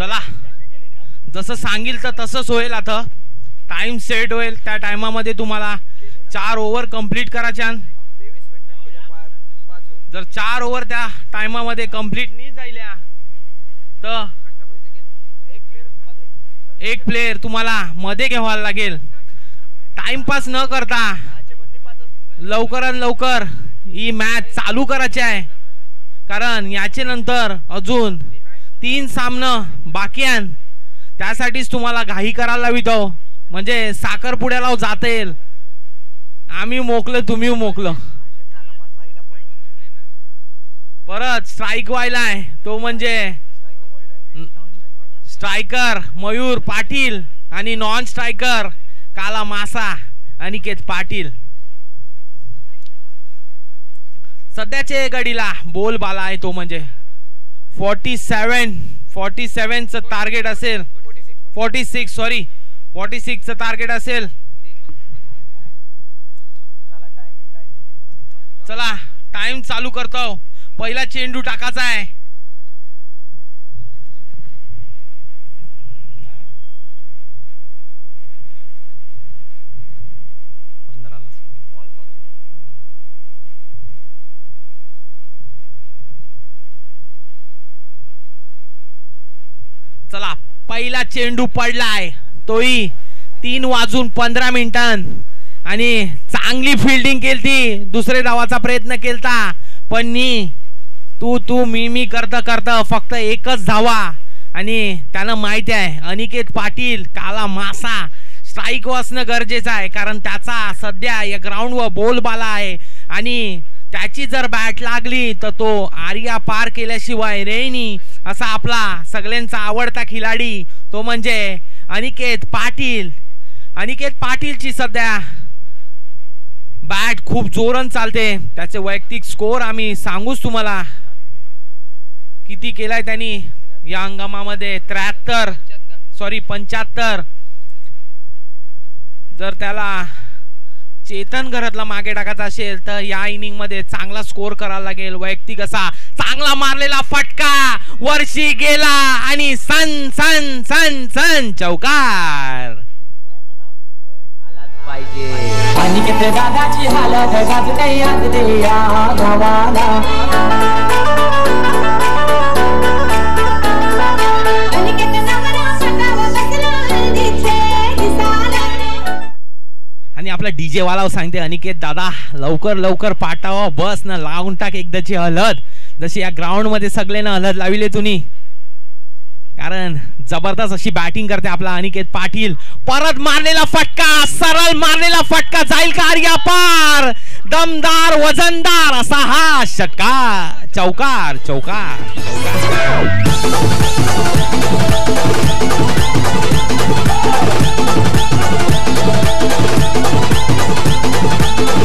चला जसं सांगील तर तसंच होईल. आता टाइम सेट होईल त्या टायमामध्ये तुम्हाला 4 ओव्हर कंप्लीट करायच्या. जर 4 ओव्हर त्या टायमामध्ये कंप्लीट नाही जायल्या तर एक प्लेयर तुम्हाला मध्ये घ्यावा लागेल. टाइमपास न करता लवकरात लवकर ही मॅच चालू करायची आहे, कारण याचे नंतर अजून 3 सामनं बाकी आहेत. त्यासाठीच तुम्हाला घाई करायला लावितो, म्हणजे साखरपुड्याला जाता येईल. आम्ही मोकलो तुम्ही मोकलो. परत स्ट्राईक व्हायला आहे तो म्हणजे स्ट्रायकर मयूर पाटील आणि नॉन स्ट्रायकर काला मासा अनिकेत पाटील. सध्याचे गडीला बोल बाला आहे तो म्हणजे 47 चं टार्गेट असेल. 46 चं टार्गेट असेल. चला टाइम चालू करतो. पहिला चेंडू टाकायचा आहे. चला पहिला चेंडू पडलाय तोही 3:15 आणि चांगली फिल्डिंग केलती. दुसरे धावाचा प्रयत्न केलता पण नी तू मी करता करता फक्त एकच धावा. आणि त्याला माहिती आहे अनिकेत पाटील काला मासा स्ट्राईक वाचणं गरजेचं आहे, कारण त्याचा सध्या या ग्राउंडवर बोलबाला आहे आणि त्याची जर बॅट लागली तर तो आर्या पार केल्याशिवाय रेनी. असा आपला सगळ्यांचा आवडता खिलाडी तो म्हणजे अनिकेत पाटील. अनिकेत पाटीलची सध्या बॅट खूप जोरात चालते. त्याचे वैयक्तिक स्कोर आम्ही सांगूच तुम्हाला किती केलाय त्यांनी या हंगामामध्ये. 75. जर त्याला चेतन घरातला मागे टाकायचा असेल तर या इनिंग मध्ये चांगला स्कोर करायला लागेल. वैयक्तिक असा चांगला मारलेला फटका वर्षी गेला आणि सन सन सन सन चौकार. अनिकेत दादाची हालत गाजते आज ते या गावाला. आणि आपला डीजे वाला सांगते अनिकेत दादा लवकर लवकर पाठावा बस ना लावून टाक एकदाची हलद. जशी या ग्राउंड मध्ये सगळ्यांना हलद लाविले तुम्ही, कारण जबरदस्त अशी बॅटिंग करते आपला अनिकेत पाटील. परत मारलेला फटका सरळ मारलेला फटका जाईल का आर्या पार. दमदार वजनदार असा हा षटकार. चौकार चौकार.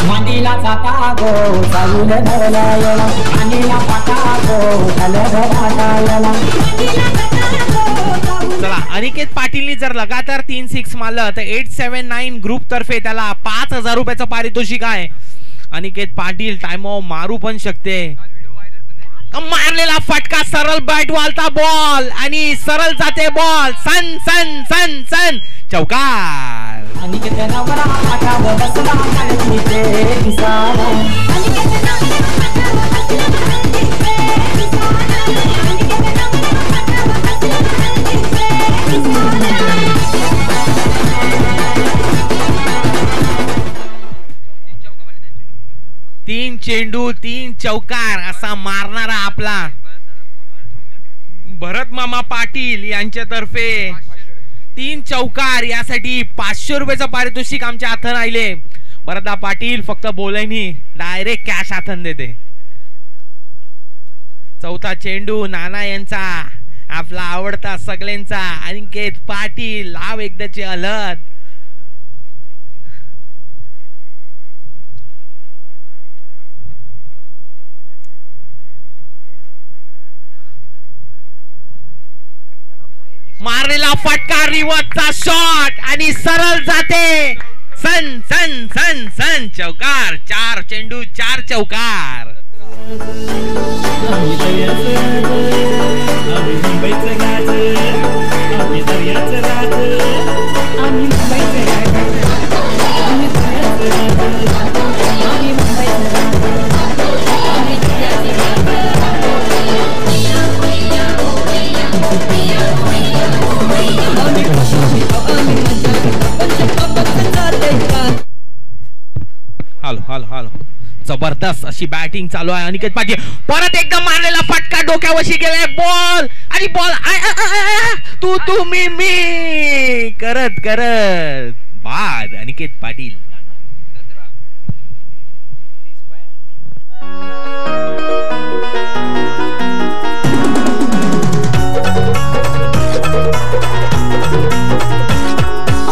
मांडीला जाता गो चालून धरला मांडीला पाटा गो धरला. चला अनिकेत पाटीलनी जर लगातार 3 6 मारलं तर 879 ग्रुप तर्फे त्याला 5000 रुपयाचं पारितोषिक आहे. अनिकेत पाटील टाइम मारू पण शकते. मारलेला फटका सरळ बॅट वालता बॉल आणि सरळ जाते बॉल. सन सन सन सन चौकार. अनिकेत नवरा पाटावर बसला मालकीचे दिसाला. तीन चेंडू 3 चौकार असा मारणारा आपला भरत मामा पाटील यांच्यातर्फे 3 चौकार यासाठी 500 रुपयाचं पारितोषिक आमच्या हातात राहिले. भरता पाटील फक्त बोलायनी डायरेक्ट कॅश हातात देते. चौथा चेंडू नाना यांचा आपला आवडता सगळ्यांचा अनिकेत पाटील लाव एकदाची हलद. मारलेला फटका रिवर्सचा शॉट आणि सरळ जाते. सन सन सन सन चौकार. 4 चेंडू 4 चौकार. मुंबईचं गाज जबरदस्त अशी बॅटिंग चालू आहे अनिकेत पाटील. परत एकदम मारलेला फटका डोक्यावरशी गेलाय बॉल आणि बॉल तू तू मी करत करत बाद अनिकेत पाटील.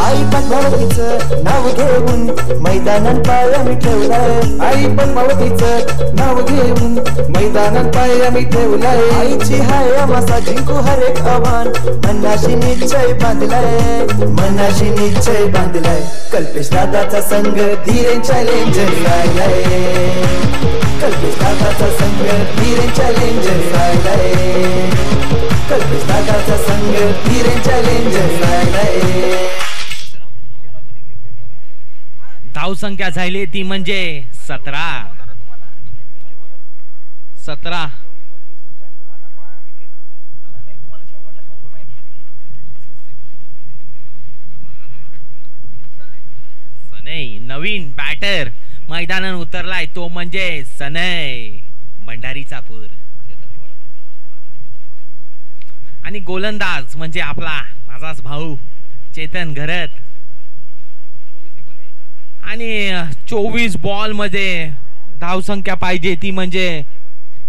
आई पद्मावतीचं नाव घेऊन मैदानात पाय मी ठेवलाय. आई पद्मावतीचं नाव घेऊन मैदानात पाय मी ठेवलाय. आईची हाय आम्हासा जिंकू हर एक आव्हान मनाशी निश्चय बांधलाय. मनाशी निश्चय बांधलाय. कल्पेश दादाचा संघ धीरे चॅलेंजर राहिलाय. कल्पेश दादाचा संघ धीरे चॅलेंजर राहिलाय. कल्पेश दादाचा संघ धीरे चॅलेंजर राहिलाय. धाव संख्या झाली ती म्हणजे 17. सनई नवीन बॅटर मैदानात उतरलाय तो म्हणजे सनई भंडारी चाकूर. आणि गोलंदाज म्हणजे आपला माझाच भाऊ चेतन घरत. आणि 24 बॉल मध्ये धाव संख्या पाहिजे ती म्हणजे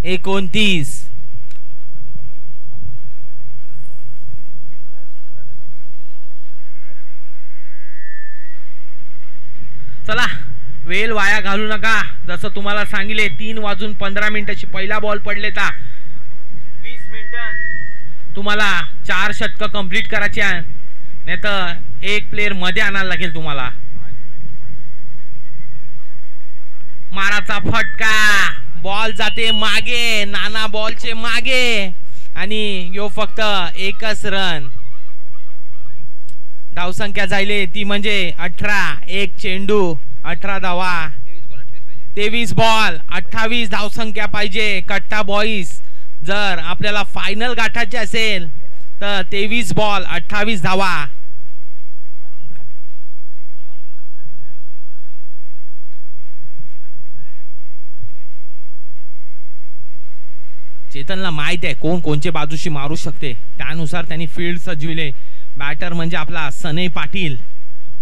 29. चला वेळ वाया घालू नका. जसं तुम्हाला सांगितले 3:15 पहिला बॉल पडले तर 20 मिनिटं तुम्हाला 4 षटकं कंप्लीट करायची आहे. नाही तर एक प्लेयर मध्ये आणायला लागेल तुम्हाला. माराचा फटका बॉल जाते मागे नाना बॉलचे मागे आणि यो फक्त एकच रन. धावसंख्या झाली ती म्हणजे 18. एक चेंडू 18 धावा. 23 बॉल 28 धावसंख्या पाहिजे कट्टा बॉईज. जर आपल्याला फायनल गाठायचे असेल तर 23 बॉल 28 धावा. चेतनला माहित आहे कोण कोणचे बाजूशी मारू शकते. त्यानुसार त्यांनी फील्ड सजविले. बॅटर म्हणजे आपला सनई पाटील.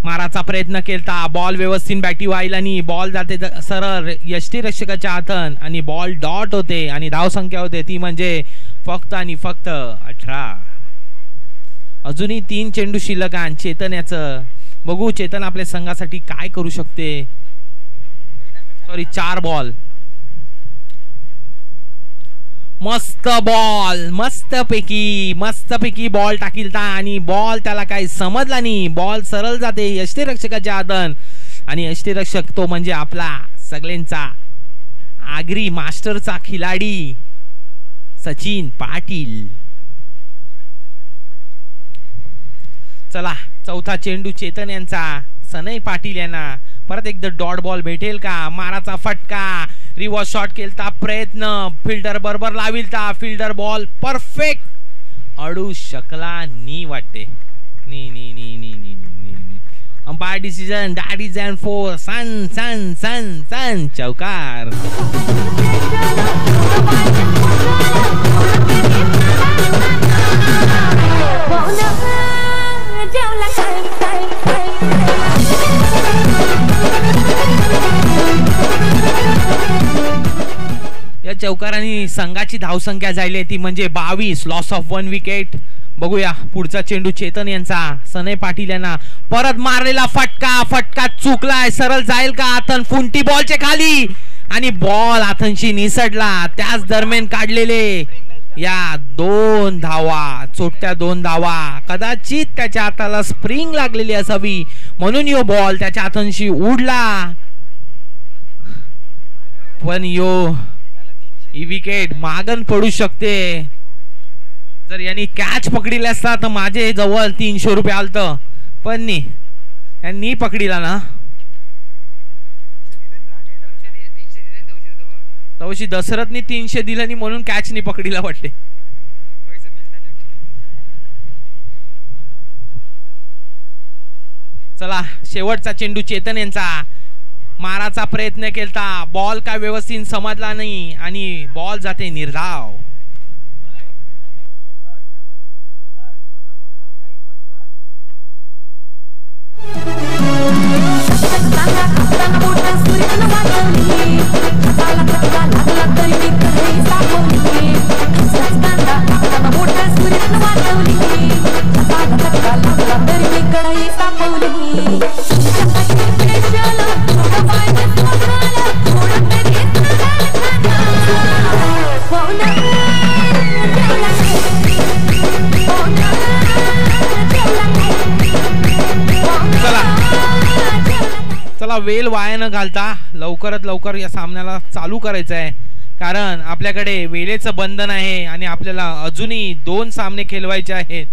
माराचा प्रयत्न केलता. बॉल व्यवस्थित बॅटी व्हायला आणि बॉल जाते सरळ यष्टीरक्षकाच्या हातन आणि बॉल डॉट होते आणि धाव संख्या होते ती म्हणजे फक्त आणि फक्त 18. अजूनही 3 चेंडू शिल्लक आहे. चेतन याचं बघू चेतन आपल्या संघासाठी काय करू शकते. 4 बॉल. मस्त बॉल मस्तपैकी बॉल टाकीलता आणि बॉल त्याला काही समजला नाही. बॉल सरळ जाते यष्टीरक्षकाच्या हातन आणि यष्टीरक्षक तो म्हणजे आपला सगळ्यांचा आगरी मास्टरचा खिलाडी सचिन पाटील. चला चौथा चेंडू चेतन यांचा. सनई पाटील यांना परत एकदा डॉट बॉल भेटेल का. माराचा फटका रिव्हर्स शॉट केलता प्रयत्न फिल्डर बरोबर लाविलता. फिल्डर बॉल परफेक्ट अडू शकला नी वाटते. Umpire decision that is an four. सन चौकार. या चौकारांनी संघाची धावसंख्या झाली ती म्हणजे 22. Loss of 1 wicket. बघूया पुढचा चेंडू चेतन यांचा. सनई पाटील यांना परत मारलेला फटका चुकलाय. सरळ जाईल का आतन फुंटी बॉलच्या खाली आणि बॉल आतनशी निसडला. त्याच दरम्यान काढलेले या 2 धावा चोट्या 2 धावा. कदाचित त्याच्या हाताला स्प्रिंग लागलेली असावी म्हणून यो बॉल त्याच्या हातांशी उडला. पण यो ही विकेट मागन पडू शकते. जर यांनी कॅच पकडली असता तर माझे जवळ 300 रुपये आलत. पण यांनी पकडीला ना तवशी दशरथनी 300 दिलं म्हणून कॅच नाही पकडीला वाटते. चला शेवटचा चेंडू चेतन यांचा. माराचा प्रयत्न केलता, बॉल काय व्यवस्थित समजला नाही आणि बॉल जाते निर्धाव. चला वेल वाया न घालता लवकरात लवकर या सामन्याला चालू करायचं आहे, कारण आपल्याकडे वेळेचं बंधन आहे आणि आपल्याला अजूनही 2 सामने खेळवायचे आहेत.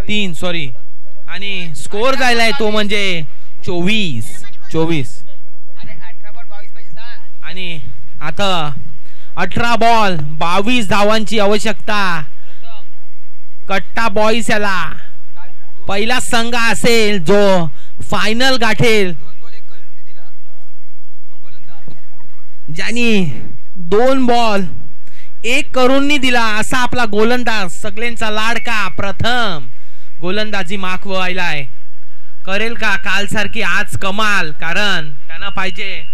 3 सॉरी, आणि स्कोर जायलाय तो म्हणजे 24. आणि आता 18 बॉल 22 धावांची आवश्यकता. कट्टा बॉईज याला पहिला संघ असेल जो फायनल गाठेल, ज्यांनी 2 बॉल 1 करून दिला असा आपला गोलंदाज, सगळ्यांचा लाडका प्रथम गोलंदाजी माखवायलाय. करेल का काल सारखी आज कमाल, कारण त्यांना पाहिजे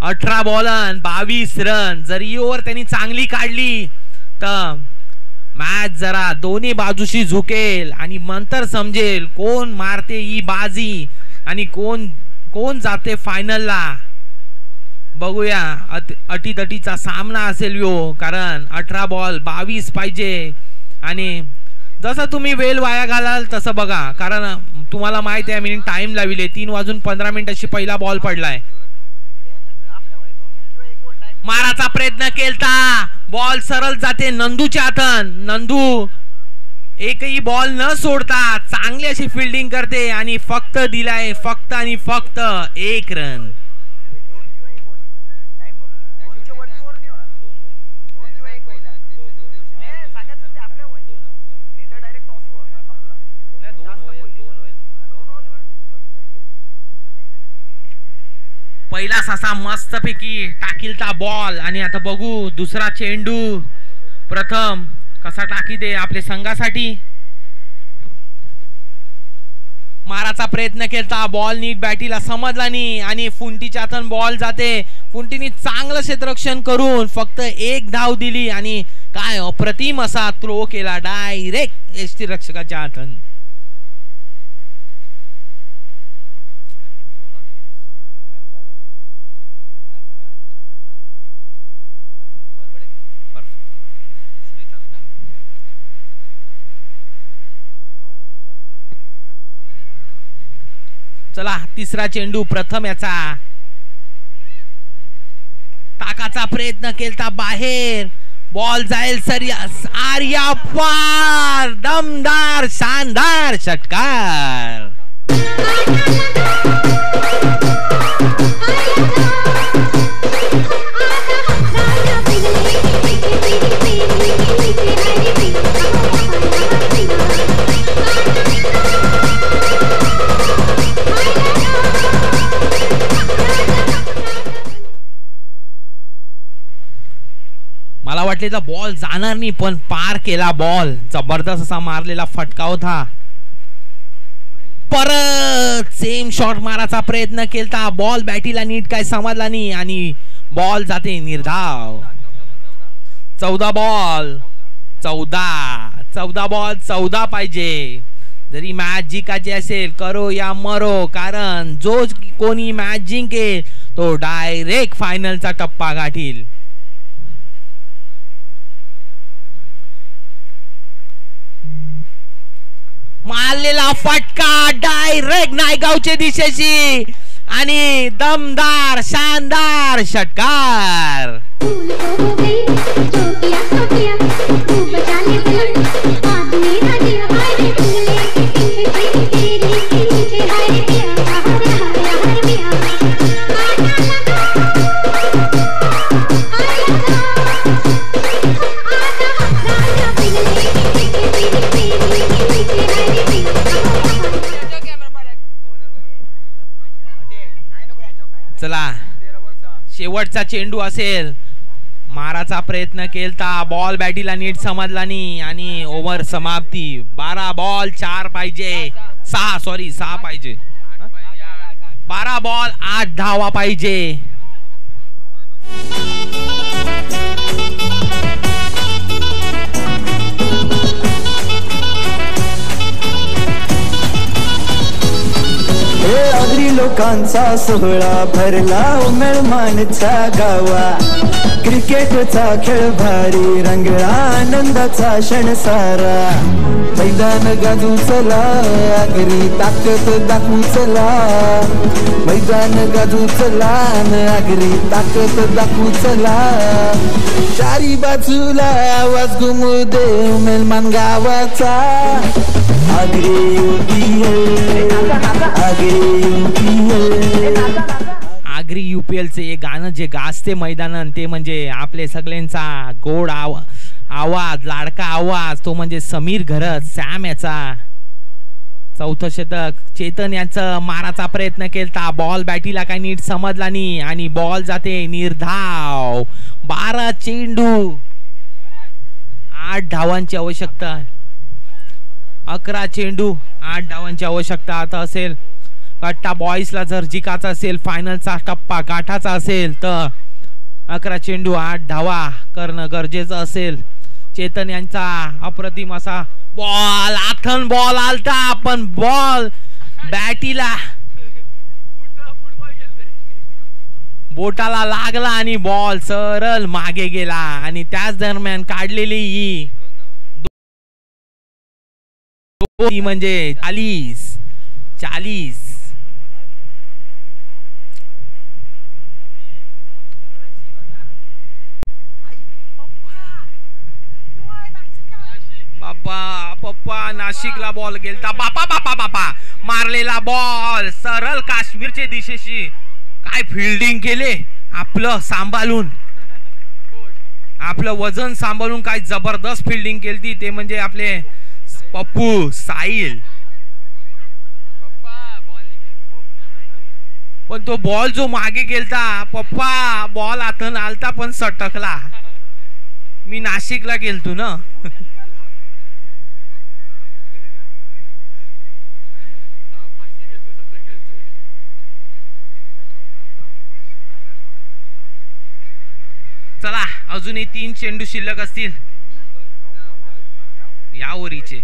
18 बॉल 22 रन. जर ही ओव्हर त्यांनी चांगली काढली तर मॅच जरा दोन्ही बाजूशी झुकेल आणि नंतर समजेल कोण मारते ही बाजी आणि कोण जाते फायनलला. बघूया, अटीतटीचा सामना असेल यो, कारण 18 बॉल 22 पाहिजे. आणि जसं तुम्ही वेळ वाया घालाल तसं बघा, कारण तुम्हाला माहिती आहे मी टाइम लाविले. 3:15 पहिला बॉल पडलाय. माराचा प्रयत्न केलता, बॉल सरळ जाते नंदूच्या हातन. नंदू एकही बॉल न सोडता चांगली अशी फिल्डिंग करते आणि फक्त दिलाय फक्त आणि फक्त 1 रन. पहिला ससा मस्तपैकी टाकीलता बॉल आणि आता बघू दुसरा चेंडू प्रथम कसा टाकी दे आपल्या संघासाठी. माराचा प्रयत्न केलता, बॉल नीट बॅटीला समजला नाही आणि फुंटीच्या हातून बॉल जाते. फुंटीने चांगलं क्षेत्ररक्षण करून फक्त 1 धाव दिली आणि काय अप्रतिम असा थ्रो केला डायरेक्ट यष्टीरक्षकाच्या हातून. चला तिसरा चेंडू प्रथम याचा टाकाचा प्रयत्न केलता बाहेर, बॉल जाईल आर्या पार. दमदार शानदार षटकार. मला वाटलेला बॉल जाणार नाही, पण पार केला बॉल. जबरदस्त असा मारलेला फटका होता. परत सेम शॉट मारायचा प्रयत्न केलता, बॉल बॅटीला नीट काय समजला नाही आणि बॉल जाते निर्धाव. 14 बॉल 14 पाहिजे. जरी मॅच जिंकायची असेल करो या मरो, कारण जो कोणी मॅच जिंकेल तो डायरेक्ट फायनलचा टप्पा गाठील. मारलेला फटका डायरेक्ट नायगावच्या दिशेशी आणि दमदार शानदार षटकार. शेवटचा चेंडू असेल. माराचा प्रयत्न केलता, बॉल बॅटीला नीट समजला नाही आणि ओव्हर समाप्ती. 12 बॉल 4 पाहिजे, 6 पाहिजे. 12 बॉल 8 धावा पाहिजे. आगरी लोकांचा सोहळा भरला मेळमानचा गावा. क्रिकेटचा खेळ भारी रंगला आनंदाचा क्षण सारा. मैदान गाजू चला, आगरी ताकद दाखवू चला. मैदान गाजू चला, आगरी ताकद दाखवू चला. चारी बाजूला आवाज घुमू दे मेलमान गावाचा. आगरी UPL, आगरी UPL चे एक गाणं जे गाजते मैदानात ते म्हणजे आपले सगळ्यांचा गोड आवाज, लाडका आवाज, तो म्हणजे समीर घरत, सॅम याचा. 4थं शतक. चेतन यांचं माराचा प्रयत्न केलता, बॉल बॅटीला काही नीट समजला नाही आणि बॉल जाते निर्धाव. 12 चेंडू 8 धावांची आवश्यकता. 11 चेंडू 8 धावांची आवश्यकता आता असेल. कट्टा बॉईजला जर जिकायचा असेल, फायनलचा टप्पा गाठाचा असेल तर 11 चेंडू 8 धावा करणं गरजेचं असेल. चेतन यांचा अप्रतिम असा बॉल, आथन बॉल आलता पण बॉल बॅटीला बोटाला लागला आणि बॉल सरळ मागे गेला आणि त्याच दरम्यान काढलेली ही म्हणजे 40. पप्पा नाशिकला बॉल गेलता. बापा मारलेला बॉल सरळ काश्मीरच्या दिशेशी. काय फिल्डिंग केले, आपलं सांभाळून, आपलं वजन सांभाळून काय जबरदस्त फिल्डिंग केली. ते म्हणजे आपले पप्पू साहिल. पण तो बॉल जो मागे गेलता, पप्पा बॉल आतून आलता पण सटकला. मी नाशिकला गेलतो ना. चला अजूनही 3 चेंडू शिल्लक असतील. या ओव्हरीचे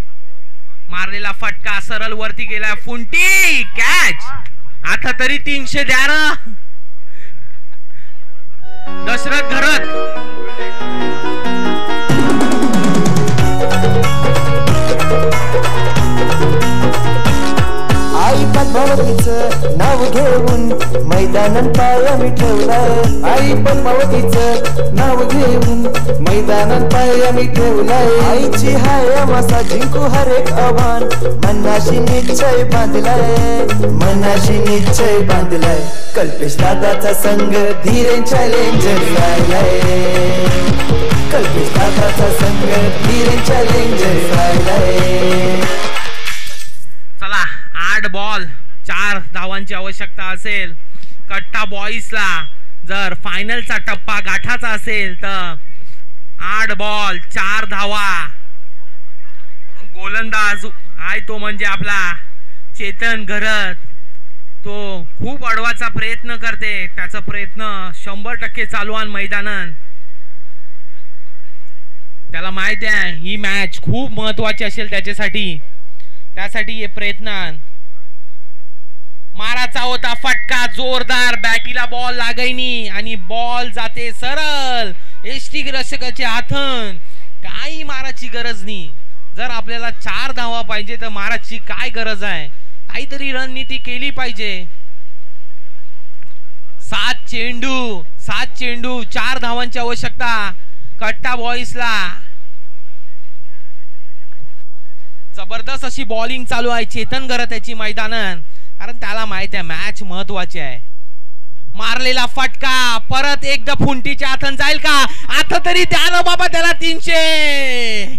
मारलेला फटका सरळ वरती गेला, फुंटी कॅच. आता तरी 300 द्या ना दशरथ घरत. आई पद्मावतीचं नाव घेऊन मैदानात पाय मी ठेवलाय. आई पद्मावतीचं नाव घेऊन मैदानात पाय मी ठेवलाय. आईची हाय मासा जिंकू हर एक आव्हान, मनाशी निश्चय बांधलाय, मनाशी निश्चय बांधलाय. कल्पेश दादाचा संघ धीरे चॅलेंजर राहिलाय. कल्पेश दादाचा संघ धीरे चॅलेंजर राहिलाय. चला 8 बॉल 4 धावांची आवश्यकता असेल. कट्टा बॉईजला जर फायनलचा टप्पा गाठाचा असेल तर 8 बॉल 4 धावा. गोलंदाज आहे तो म्हणजे आपला चेतन घरत. तो खूप अडवाचा प्रयत्न करते, त्याचा प्रयत्न 100% चालू आहे मैदानात. त्याला माहिती आहे ही मॅच खूप महत्वाची असेल त्याच्यासाठी. त्यासाठी हे प्रयत्न. माराचा होता फटका जोरदार, बॅटीला बॉल लागैनी आणि बॉल जाते सरळ एसटी रक्षकाच्या हातून. काही माराची गरज नाही. जर आपल्याला 4 धावा पाहिजे तर माराची काय गरज आहे, काहीतरी रणनीती केली पाहिजे. 7 चेंडू 4 धावांची आवश्यकता. कट्टा बॉईजला जबरदस्त अशी बॉलिंग चालू आहे चेतन घरत याची मैदानात, कारण त्याला माहित आहे मॅच महत्वाची आहे. मारलेला फटका परत एकदा फुंटीच्या हातून जाईल का? आता तरी द्या ना बाबा त्याला 300.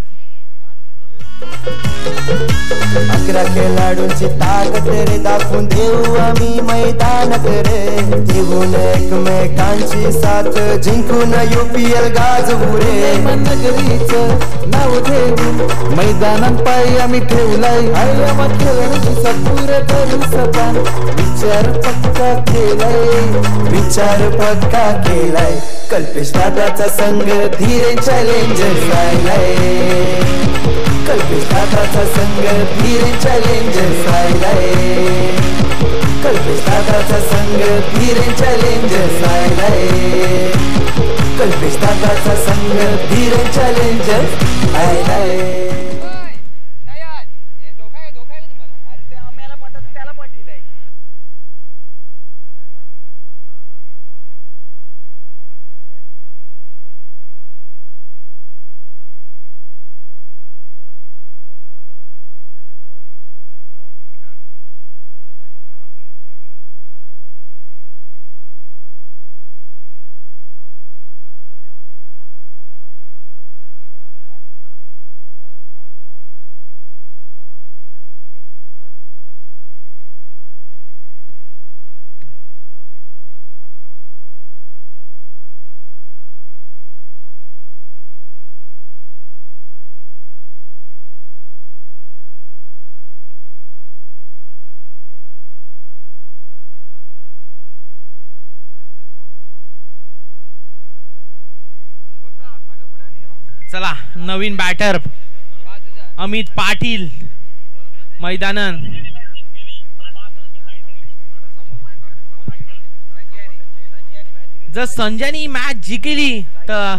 11 खेळाडूंची ताकद रे दाखवून देऊ आम्ही मैदानात रे देऊन एकमेकांची साथ जिंकून UPL गाजवू रे नगरीचं नाव घेऊन मैदानात पाय आम्ही ठेवलाय आया खेळण्याची सपूर करू सपान विचार पक्का केलाय कल्पेश दादाचा संघ धीरे चॅलेंजर राहिलाय कल्पेश दादाचा संघ धीरे चॅलेंजर राहिलाय कल्पेश दादाचा संघ धीरे चॅलेंजर राहिलाय कल्पेश दादाचा संघ धीरे चॅलेंजर राहिलाय चला नवीन बॅटर अमित पाटील मैदानात जर संजयनी मॅच जिंकली तर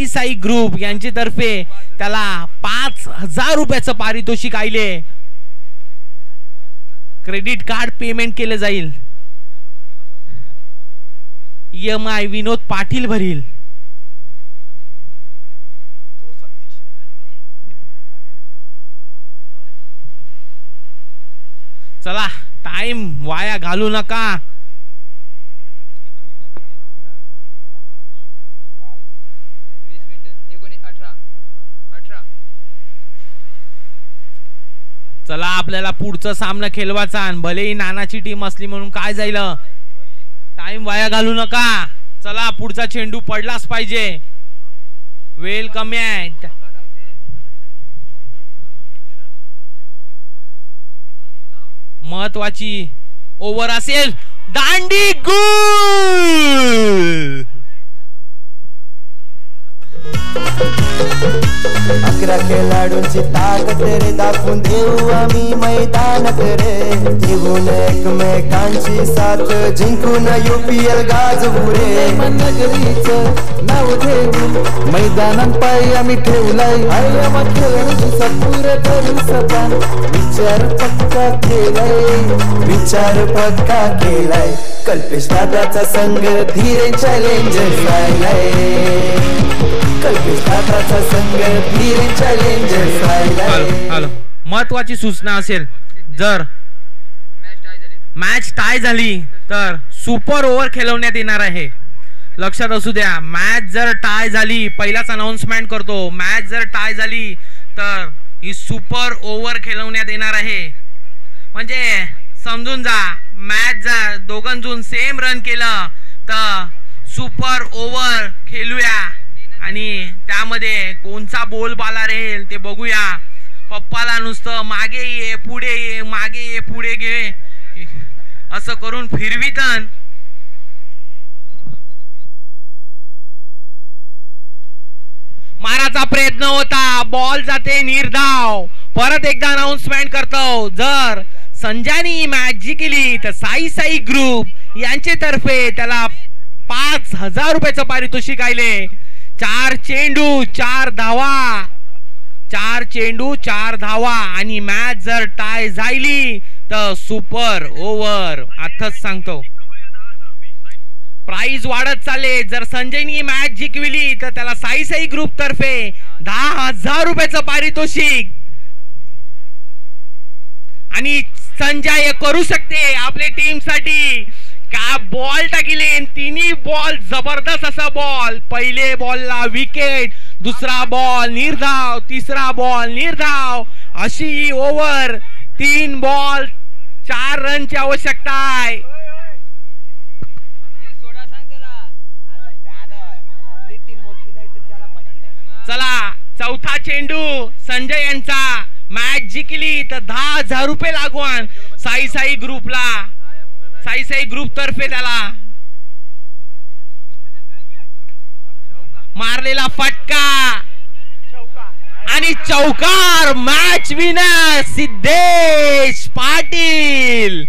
साई ग्रुप यांच्या तर्फे त्याला 5000 रुपयाचं पारितोषिक आले क्रेडिट कार्ड पेमेंट केले जाईल EMI विनोद पाटील भरील चला टाइम वाया घालू नका चला आपल्याला पुढचा सामना खेळवायचा भलेही नानाची टीम असली म्हणून काय जाईल टाइम वाया घालू नका चला पुढचा चेंडू पडलाच पाहिजे वेळ कमी आहे महत्वाची ओव्हर असेल दांडी गोल 11 खेळाडूंची ताकद रे दाखवून देऊ आम्ही मैदानात रे देऊन एकमेकांची साथ जिंकून UPL गाजवू रे नगरीचं नाव घेऊन मैदानात पाय आम्ही ठेवलाय आया खेळण्याची सपूर करू सपान विचार पक्का केलाय कल्पेश दादाचा संघ धीरे चॅलेंजर राहिलाय कल्पेश दादाचा संघ धीरे चॅलेंजर राहिलाय महत्वाची सूचना असेल जर मॅच टाय झाली तर सुपर ओव्हर खेळवण्यात येणार आहे लक्षात असू द्या मॅच जर टाय झाली पहिलाच अनाउन्समेंट करतो मॅच जर टाय झाली तर ही सुपर ओव्हर खेळवण्यात येणार आहे म्हणजे समजून जा मॅच जर दोघांजून सेम रन केलं तर सुपर ओव्हर खेळूया आणि त्यामध्ये कोणचा बोल बाला राहील ते बघूया पप्पाला नुसतं मागे ये पुढे ये मागे ये पुढे घे असं करून फिरवितन माराचा प्रयत्न होता बॉल जाते निर्धाव परत एकदा अनाउन्समेंट करतो जर संजयनी मॅच जिंकली तर साई ग्रुप यांचे तर्फे त्याला 5000 रुपयाचं पारितोषिक आले 4 चेंडू 4 धावा 4 चेंडू 4 धावा आणि मॅच जर टाय झाली तर सुपर ओव्हर आताच सांगतो प्राइज वाढत चालले जर संजयनी मॅच जिंकविली तर त्याला साई ग्रुप तर्फे 10000 रुपयाचं पारितोषिक आणि संजय करू शकते आपल्या टीम साठी का बॉल टाकले तिन्ही बॉल जबरदस्त असा बॉल पहिले बॉलला विकेट दुसरा बॉल निर्धाव तिसरा बॉल निर्धाव अशी ही ओव्हर 3 बॉल 4 रनची आवश्यकता आहे. चला चौथा चेंडू संजय यांचा. मॅच जिंकली तर 10,000 रुपये लागवण साई ग्रुपला. साई ग्रुप तर्फे त्याला मारलेला फटका आणि चौकार. Match winner Siddhesh Patil.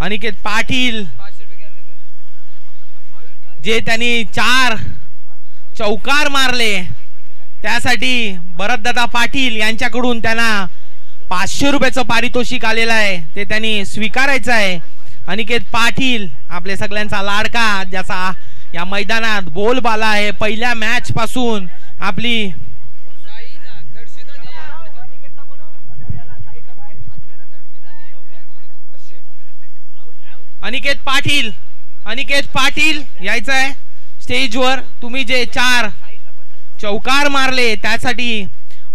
अनिकेत पाटील जे त्यांनी 4 चौकार मारले त्यासाठी भरतदादा पाटील यांच्याकडून त्यांना 500 रुपयाचं पारितोषिक आलेलं आहे. ते त्यांनी स्वीकारायचं आहे. अनिकेत पाटील आपले सगळ्यांचा लाडका ज्याचा या मैदानात बोलबाला आहे. पहिल्या मॅच पासून आपली अनिकेत पाटील यायचं आहे स्टेजवर. तुम्ही जे 4 चौकार मारले त्यासाठी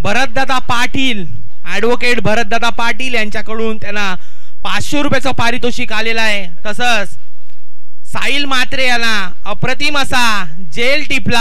भरतदादा पाटील ॲडव्होकेट भरतदादा पाटील यांच्याकडून त्यांना 500 रुपयाचं पारितोषिक आलेलं आहे. तसंच साहिल म्हात्रे यांना अप्रतिम असा जेल टिपला.